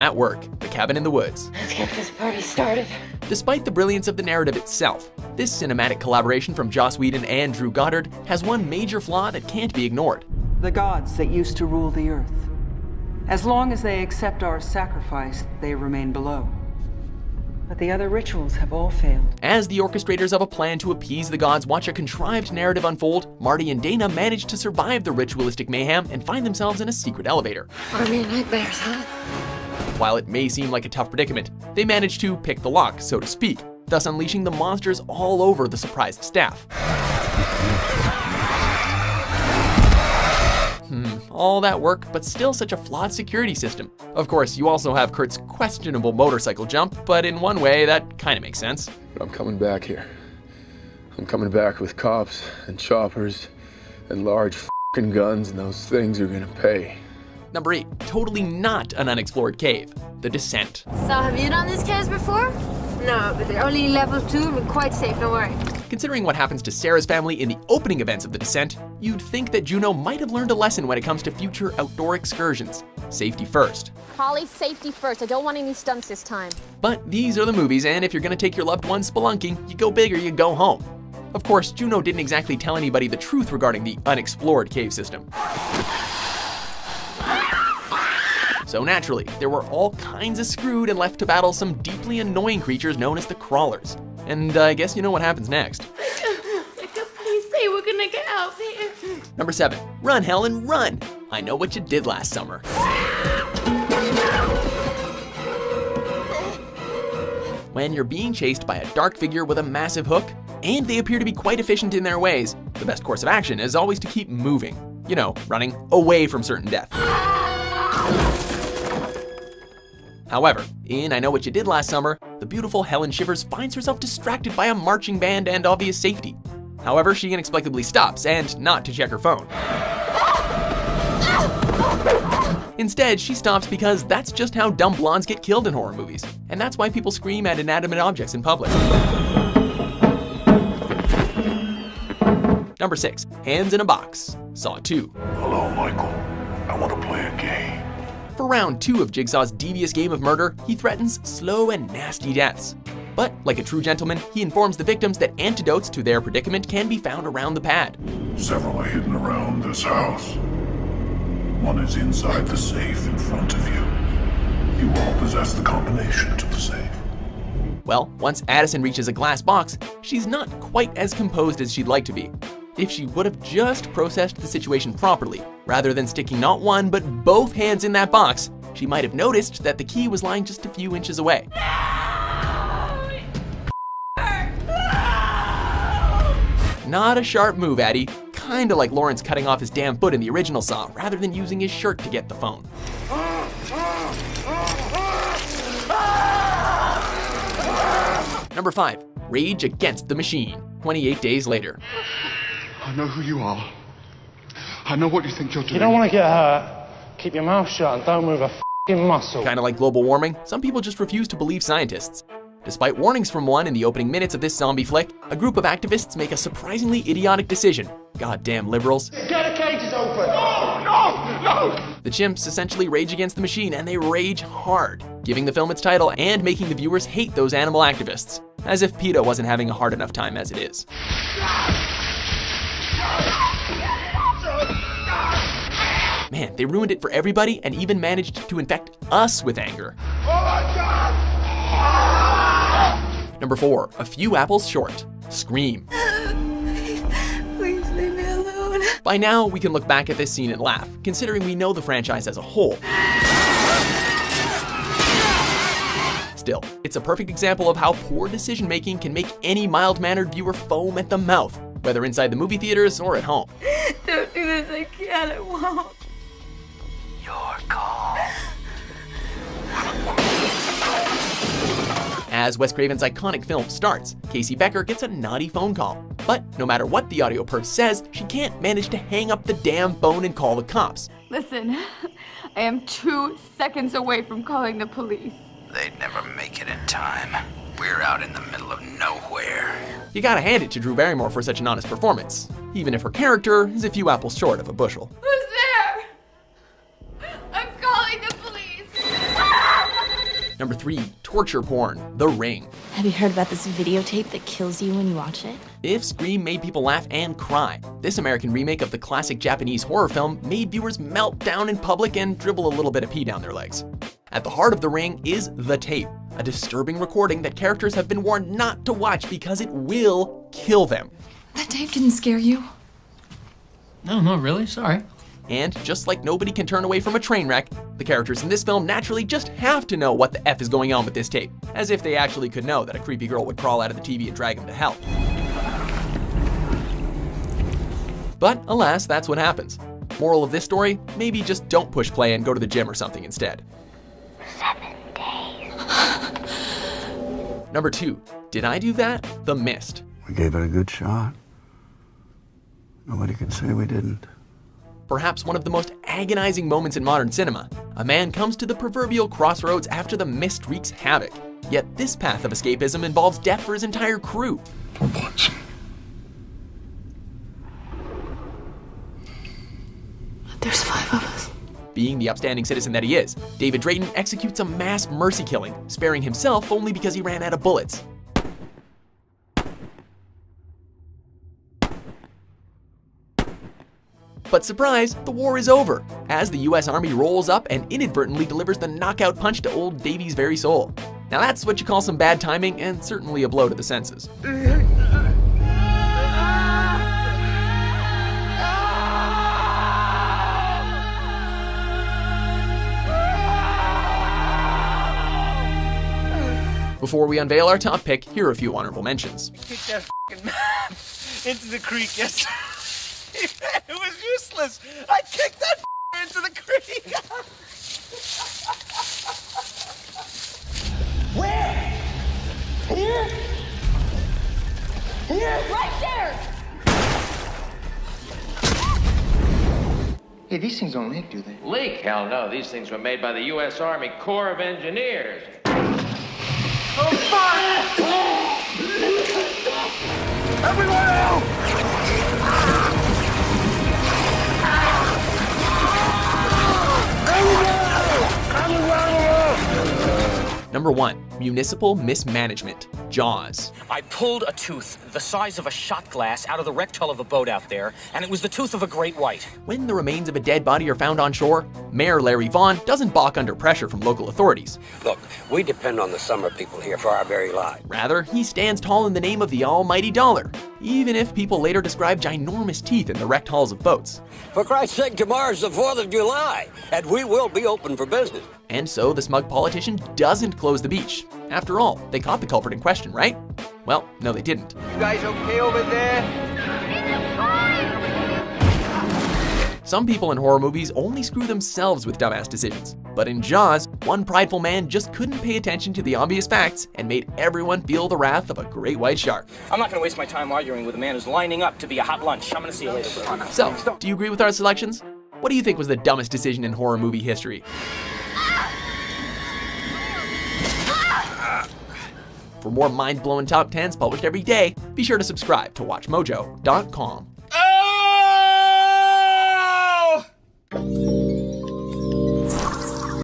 At work, the cabin in the woods. Let's get this party started. Despite the brilliance of the narrative itself, this cinematic collaboration from Joss Whedon and Drew Goddard has one major flaw that can't be ignored. The gods that used to rule the earth. As long as they accept our sacrifice, they remain below. But the other rituals have all failed. As the orchestrators of a plan to appease the gods watch a contrived narrative unfold, Marty and Dana manage to survive the ritualistic mayhem and find themselves in a secret elevator. Army of nightmares, huh? While it may seem like a tough predicament, they manage to pick the lock, so to speak, thus unleashing the monsters all over the surprised staff. All that work, but still such a flawed security system. Of course, you also have Kurt's questionable motorcycle jump, but in one way, that kind of makes sense. But I'm coming back here. I'm coming back with cops and choppers and large f***ing guns, and those things are gonna pay. Number 8, totally not an unexplored cave, the Descent. So have you done these caves before? No, but they're only level 2 and quite safe, don't worry. Considering what happens to Sarah's family in the opening events of The Descent, you'd think that Juno might have learned a lesson when it comes to future outdoor excursions. Safety first. Holly, safety first. I don't want any stunts this time. But these are the movies, and if you're gonna take your loved ones spelunking, you go big or you go home. Of course, Juno didn't exactly tell anybody the truth regarding the unexplored cave system. So naturally, there were all kinds of screwed and left to battle some deeply annoying creatures known as the Crawlers. And I guess you know what happens next. Please say we're gonna get out there. Number 7, run Helen, run! I know what you did last summer. When you're being chased by a dark figure with a massive hook, and they appear to be quite efficient in their ways, the best course of action is always to keep moving. You know, running away from certain death. However, in I Know What You Did Last Summer, the beautiful Helen Shivers finds herself distracted by a marching band and obvious safety. However, she inexplicably stops, and not to check her phone. Instead, she stops because that's just how dumb blondes get killed in horror movies, and that's why people scream at inanimate objects in public. Number 6, Hands in a Box, Saw 2. Hello, Michael. I want to play a game. For round 2 of Jigsaw's devious game of murder, he threatens slow and nasty deaths. But like a true gentleman, he informs the victims that antidotes to their predicament can be found around the pad. Several are hidden around this house. One is inside the safe in front of you. You all possess the combination to the safe. Well, once Addison reaches a glass box, she's not quite as composed as she'd like to be. If she would have just processed the situation properly, rather than sticking not one but both hands in that box, she might have noticed that the key was lying just a few inches away. Not a sharp move, Addie. Kinda like Lawrence cutting off his damn foot in the original Saw, rather than using his shirt to get the phone. Number 5, Rage Against the Machine, 28 days later. I know who you are. I know what you think you're doing. You don't want to get hurt. Keep your mouth shut and don't move a f***ing muscle. Kinda like global warming, some people just refuse to believe scientists. Despite warnings from one in the opening minutes of this zombie flick, a group of activists make a surprisingly idiotic decision. Goddamn liberals. Get the cages open! No! The chimps essentially rage against the machine, and they rage hard, giving the film its title and making the viewers hate those animal activists. As if PETA wasn't having a hard enough time as it is. Man, they ruined it for everybody and even managed to infect us with anger. Oh my God! Number 4, a few apples short, Scream. Please leave me alone. By now, we can look back at this scene and laugh, considering we know the franchise as a whole. Still, it's a perfect example of how poor decision-making can make any mild-mannered viewer foam at the mouth, whether inside the movie theaters or at home. Don't do this, I can't, I won't. Your call. As Wes Craven's iconic film starts, Casey Becker gets a naughty phone call. But no matter what the audio perf says, she can't manage to hang up the damn phone and call the cops. Listen, I am 2 seconds away from calling the police. They'd never make it in time. We're out in the middle of nowhere. You gotta hand it to Drew Barrymore for such an honest performance, even if her character is a few apples short of a bushel. Who's there? I'm calling the police. Number 3. Torture porn. The Ring. Have you heard about this videotape that kills you when you watch it? If Scream made people laugh and cry, this American remake of the classic Japanese horror film made viewers melt down in public and dribble a little bit of pee down their legs. At the heart of The Ring is the tape, a disturbing recording that characters have been warned not to watch because it will kill them. That tape didn't scare you? No, not really, sorry. And just like nobody can turn away from a train wreck, the characters in this film naturally just have to know what the F is going on with this tape, as if they actually could know that a creepy girl would crawl out of the TV and drag them to hell. But alas, that's what happens. Moral of this story, maybe just don't push play and go to the gym or something instead. 7 days. Number 2, Did I Do That? The Mist. We gave it a good shot. Nobody can say we didn't. Perhaps one of the most agonizing moments in modern cinema, a man comes to the proverbial crossroads after the mist wreaks havoc. Yet this path of escapism involves death for his entire crew. For once. There's 5 of us. Being the upstanding citizen that he is, David Drayton executes a mass mercy killing, sparing himself only because he ran out of bullets. But surprise, the war is over, as the US Army rolls up and inadvertently delivers the knockout punch to old Davy's very soul. Now that's what you call some bad timing, and certainly a blow to the senses. Before we unveil our top pick, here are a few honorable mentions. Kick that f***ing map into the creek yesterday. It was useless. I kicked that into the creek. Where? Here? Here? Right there! Hey, these things don't leak, do they? Leak? Hell no. These things were made by the U.S. Army Corps of Engineers. Oh, fuck! Everyone out! Number 1, Municipal Mismanagement. Jaws. I pulled a tooth the size of a shot glass out of the wrecked hull of a boat out there, and it was the tooth of a great white. When the remains of a dead body are found on shore, Mayor Larry Vaughn doesn't balk under pressure from local authorities. Look, we depend on the summer people here for our very lives. Rather, he stands tall in the name of the almighty dollar, even if people later describe ginormous teeth in the wrecked hulls of boats. For Christ's sake, tomorrow's the 4th of July, and we will be open for business. And so the smug politician doesn't close the beach. After all, they caught the culprit in question, right? Well, no they didn't. You guys okay over there? Some people in horror movies only screw themselves with dumbass decisions. But in Jaws, one prideful man just couldn't pay attention to the obvious facts and made everyone feel the wrath of a great white shark. I'm not going to waste my time arguing with a man who's lining up to be a hot lunch. I'm going to see you later, bro. So, do you agree with our selections? What do you think was the dumbest decision in horror movie history? For more mind-blowing top 10s published every day, be sure to subscribe to WatchMojo.com.